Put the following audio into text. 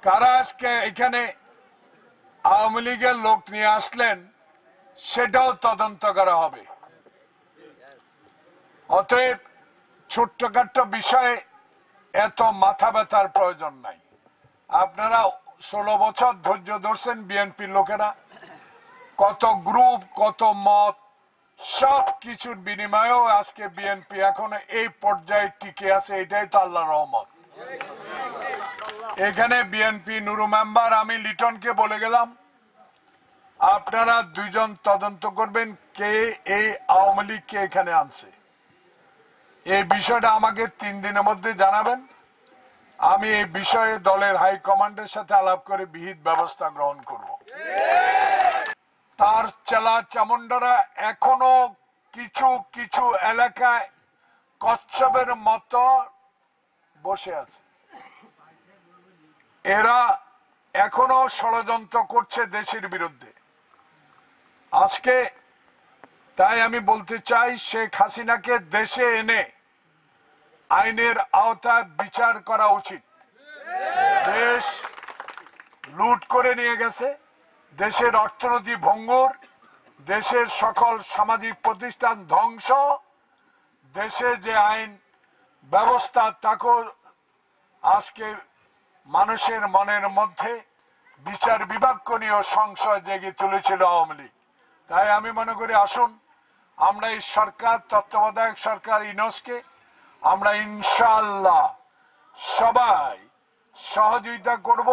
কারা আজকে এখানে আওয়ামী লীগের লোক নিয়ে আসলেন সেটাও তদন্ত করা হবে। অতএব ছোট্টখাট্ট বিষয়ে এত মাথা ব্যথার প্রয়োজন নাই। আপনারা 16 বছর ধৈর্য ধরছেন বিএনপির লোকেরা, কত গ্রুপ কত মত সব কিছুর বিনিময়েও আজকে বিএনপি এখন এই পর্যায়ে টিকে আছে, এটাই তো আল্লাহর রহমত। এখানে বিএনপি নুরু মেম্বার আমি লিটনকে বলে গেলাম আপনারা দুইজন তদন্ত করবেন কে এই আওয়ামী লীগকে এখানে আনছে। এই বিষয়টা আমাকে 3 দিনের মধ্যে জানাবেন। আমি এই বিষয়ে দলের হাইকমান্ডের সাথে আলাপ করে বিহিত ব্যবস্থা গ্রহণ করব। তার চেলা চামুন্ডারা এখনো কিছু কিছু এলাকায় কচ্ছপের মতো বসে আছে। এরা এখনো ষড়যন্ত্র করছে দেশের বিরুদ্ধে। আজকে তাই আমি বলতে চাই শেখ হাসিনাকে দেশে এনে আইনের আওতায় বিচার করা উচিত। দেশ লুট করে নিয়ে গেছে, দেশের অর্থনীতি ভঙ্গুর, দেশের সকল সামাজিক প্রতিষ্ঠান ধ্বংস, দেশে যে আইন ব্যবস্থা তাকেও আজকে মানুষের মনের মধ্যে বিচার বিভাগ নিয়ে সংশয় জেগে তুলেছিল আওয়ামী লীগ। তাই আমি মনে করি আসুন আমরা এই সরকার, তত্ত্বাবধায়ক সরকার ইউনূসকে আমরা ইনশাআল্লাহ সবাই সহযোগিতা করব।